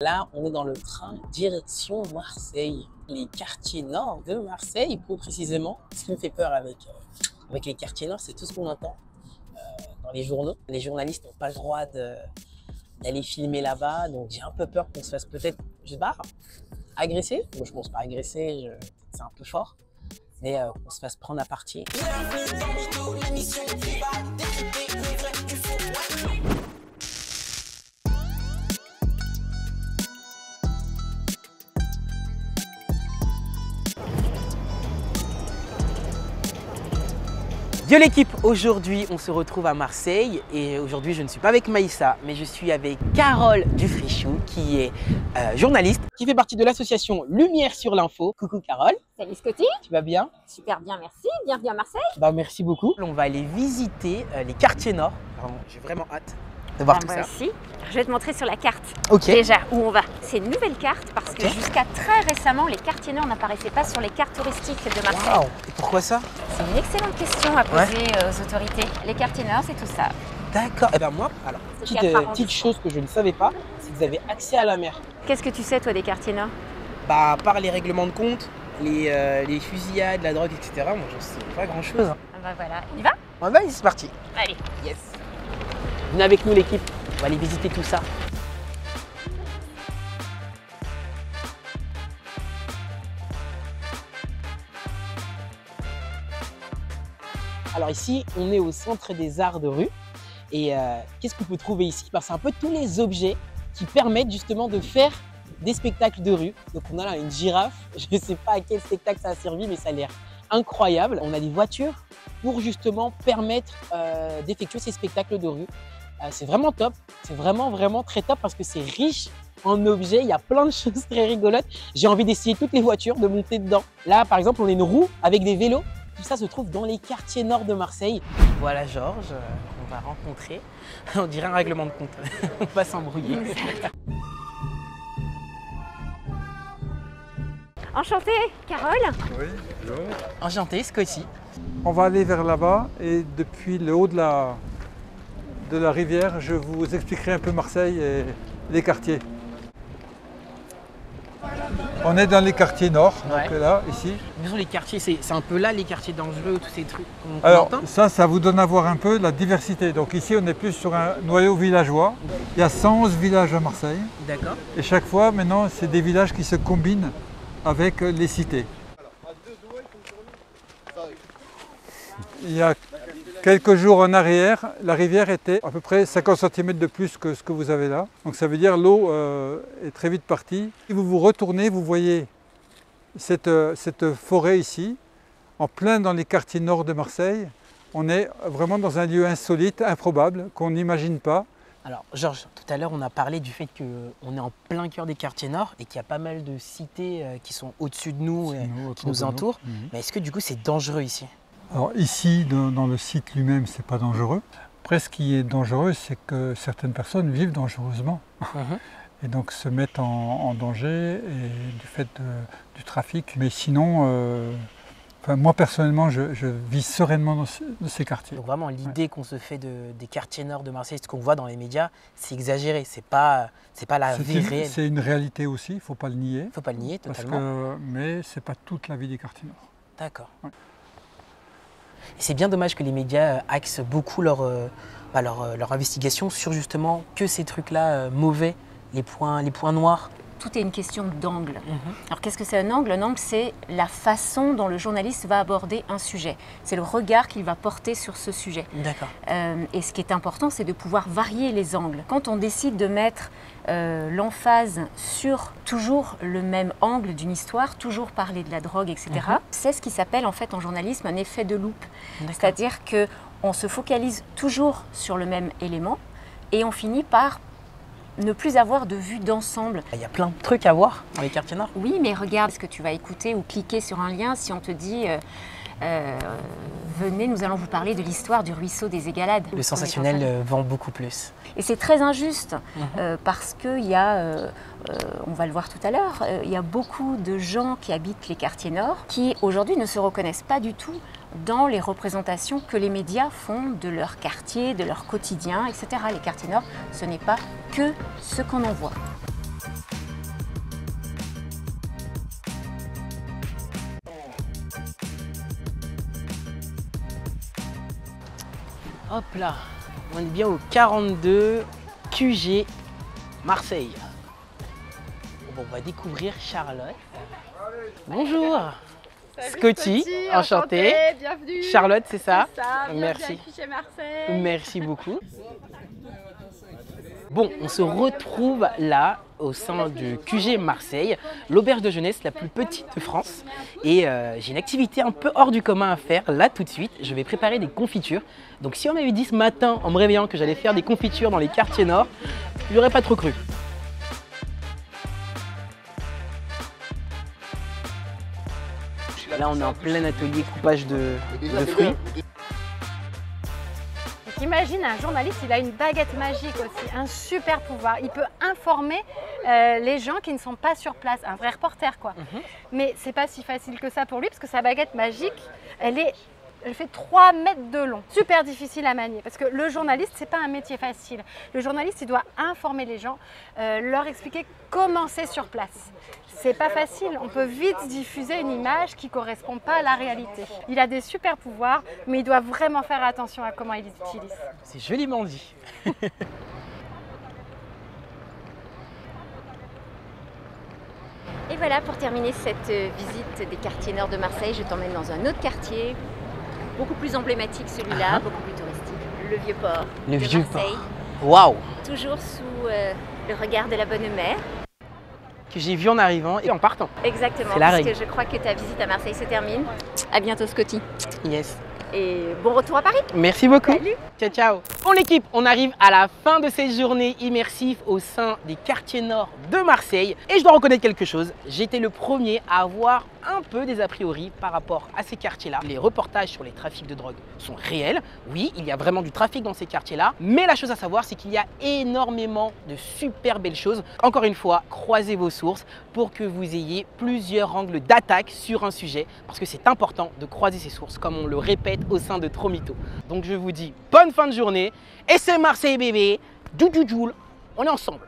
Là, on est dans le train direction Marseille, les quartiers nord de Marseille, plus précisément. Ce qui me fait peur avec les quartiers nord, c'est tout ce qu'on entend dans les journaux. Les journalistes n'ont pas le droit d'aller filmer là-bas, donc j'ai un peu peur qu'on se fasse peut-être, je sais pas, agresser. Bon, je pense pas agresser, c'est un peu fort, mais qu'on se fasse prendre à partie. Yo l'équipe, aujourd'hui on se retrouve à Marseille et aujourd'hui je ne suis pas avec Maïssa mais je suis avec Carole Dufrichou qui est journaliste, qui fait partie de l'association Lumière sur l'info. Coucou Carole. Salut Scotty. Tu vas bien? Super bien, merci. Bienvenue à Marseille. Merci beaucoup. On va aller visiter les quartiers nord. J'ai vraiment hâte de voir tout moi ça. aussi. Je vais te montrer sur la carte Ok. déjà où on va. C'est une nouvelle carte parce que jusqu'à très récemment, les quartiers nord n'apparaissaient pas sur les cartes touristiques de Marseille. Waouh. Et pourquoi ça? C'est une excellente question à poser aux autorités. Les quartiers nord, c'est tout ça. D'accord. Et moi, alors, petite chose que je ne savais pas, c'est que vous avez accès à la mer. Qu'est-ce que tu sais toi des quartiers nord? À part les règlements de compte, les fusillades, la drogue, etc. Moi, j'en sais pas grand-chose. Voilà, on y va? C'est parti. Allez. Yes. Venez avec nous l'équipe, on va aller visiter tout ça. Alors ici, on est au centre des arts de rue. Et qu'est-ce qu'on peut trouver ici? C'est un peu tous les objets qui permettent justement de faire des spectacles de rue. Donc on a là une girafe, je ne sais pas à quel spectacle ça a servi, mais ça a l'air incroyable. On a des voitures pour justement permettre d'effectuer ces spectacles de rue. C'est vraiment top, c'est vraiment très top parce que c'est riche en objets, il y a plein de choses très rigolotes. J'ai envie d'essayer toutes les voitures, de monter dedans. Là par exemple, on a une roue avec des vélos. Tout ça se trouve dans les quartiers nord de Marseille. Voilà Georges, qu'on va rencontrer. On dirait un règlement de compte, on va s'embrouiller. Enchantée, Carole. Oui, bonjour. Enchanté, Scotty. On va aller vers là-bas et depuis le haut de la rivière, je vous expliquerai un peu Marseille et les quartiers. On est dans les quartiers nord, donc là, ici. Disons les quartiers, c'est un peu là les quartiers dangereux, tous ces trucs qu'on Alors entend. ça vous donne à voir un peu la diversité. Donc ici, on est plus sur un noyau villageois. Il y a 111 villages à Marseille. D'accord. Et chaque fois, maintenant, c'est des villages qui se combinent avec les cités. Il y a quelques jours en arrière, la rivière était à peu près 50 cm de plus que ce que vous avez là. Donc ça veut dire l'eau est très vite partie. Si vous vous retournez, vous voyez cette forêt ici, en plein dans les quartiers nord de Marseille. On est vraiment dans un lieu insolite, improbable, qu'on n'imagine pas. Alors Georges, tout à l'heure on a parlé du fait qu'on est en plein cœur des quartiers nord et qu'il y a pas mal de cités qui sont au-dessus de nous, qui nous entourent. Mais est-ce que du coup c'est dangereux ici? Alors ici, dans le site lui-même, c'est pas dangereux. Après, ce qui est dangereux, c'est que certaines personnes vivent dangereusement et donc se mettent en danger et du fait du trafic. Mais sinon, moi personnellement, je vis sereinement dans ces quartiers. Donc vraiment, l'idée qu'on se fait des quartiers nord de Marseille, ce qu'on voit dans les médias, c'est exagéré. C'est pas la vie réelle. C'est une réalité aussi, il ne faut pas le nier. Il ne faut pas le nier totalement. Mais ce n'est pas toute la vie des quartiers nord. D'accord. Ouais. C'est bien dommage que les médias axent beaucoup leur investigation sur justement que ces trucs-là mauvais, les points noirs. Tout est une question d'angle. Alors qu'est-ce que c'est un angle? Un angle, c'est la façon dont le journaliste va aborder un sujet. C'est le regard qu'il va porter sur ce sujet. D'accord. Et ce qui est important, c'est de pouvoir varier les angles. Quand on décide de mettre l'emphase sur toujours le même angle d'une histoire, toujours parler de la drogue, etc., c'est ce qui s'appelle en fait en journalisme un effet de loupe. C'est-à-dire qu'on se focalise toujours sur le même élément et on finit par ne plus avoir de vue d'ensemble. Il y a plein de trucs à voir dans les quartiers nord. Oui, mais regarde ce que tu vas écouter ou cliquer sur un lien si on te dit venez, nous allons vous parler de l'histoire du ruisseau des Égalades. Le sensationnel vend beaucoup plus. Et c'est très injuste parce qu'il y a, on va le voir tout à l'heure, il y a beaucoup de gens qui habitent les quartiers nord qui aujourd'hui ne se reconnaissent pas du tout dans les représentations que les médias font de leur quartier, de leur quotidien, etc. Les quartiers nord, ce n'est pas que ce qu'on en voit. Hop là, on est bien au 42 QG Marseille. Bon, on va découvrir Charlotte. Bonjour. Salut, Scotty, enchantée. Bienvenue. Charlotte, c'est ça? C'est ça, Merci. Chez Marseille. Merci beaucoup. Bon, on se retrouve là au sein du QG Marseille, l'auberge de jeunesse la plus petite de France. Et j'ai une activité un peu hors du commun à faire là tout de suite. Je vais préparer des confitures. Donc si on m'avait dit ce matin en me réveillant que j'allais faire des confitures dans les quartiers nord, je n'aurais pas trop cru. Là, on est en plein atelier coupage de fruits. Donc, imagine un journaliste, il a une baguette magique aussi, un super pouvoir. Il peut informer les gens qui ne sont pas sur place, un vrai reporter quoi. Mais c'est pas si facile que ça pour lui parce que sa baguette magique, elle fait 3 mètres de long. Super difficile à manier parce que le journaliste, c'est pas un métier facile. Le journaliste, il doit informer les gens, leur expliquer comment c'est sur place. C'est pas facile, on peut vite diffuser une image qui ne correspond pas à la réalité. Il a des super pouvoirs, mais il doit vraiment faire attention à comment il les utilise. C'est joliment dit. Et voilà, pour terminer cette visite des quartiers nord de Marseille, je t'emmène dans un autre quartier, beaucoup plus emblématique celui-là, beaucoup plus touristique, le Vieux-Port Le de Vieux-Port. Marseille. Waouh! Toujours sous le regard de la bonne mer. Que j'ai vu en arrivant et en partant. Exactement, C'est la parce règle. que je crois que ta visite à Marseille se termine. À bientôt Scotty. Yes. Et bon retour à Paris. Merci beaucoup. Salut. Ciao, ciao. Bon l'équipe, on arrive à la fin de cette journée immersive au sein des quartiers nord de Marseille. Et je dois reconnaître quelque chose, j'étais le premier à avoir un peu des a priori par rapport à ces quartiers-là. Les reportages sur les trafics de drogue sont réels. Oui, il y a vraiment du trafic dans ces quartiers-là. Mais la chose à savoir, c'est qu'il y a énormément de super belles choses. Encore une fois, croisez vos sources pour que vous ayez plusieurs angles d'attaque sur un sujet. Parce que c'est important de croiser ses sources, comme on le répète au sein de Trop Mytho. Donc je vous dis bonne fin de journée. Et c'est Marseille bébé. Djoujoul, on est ensemble.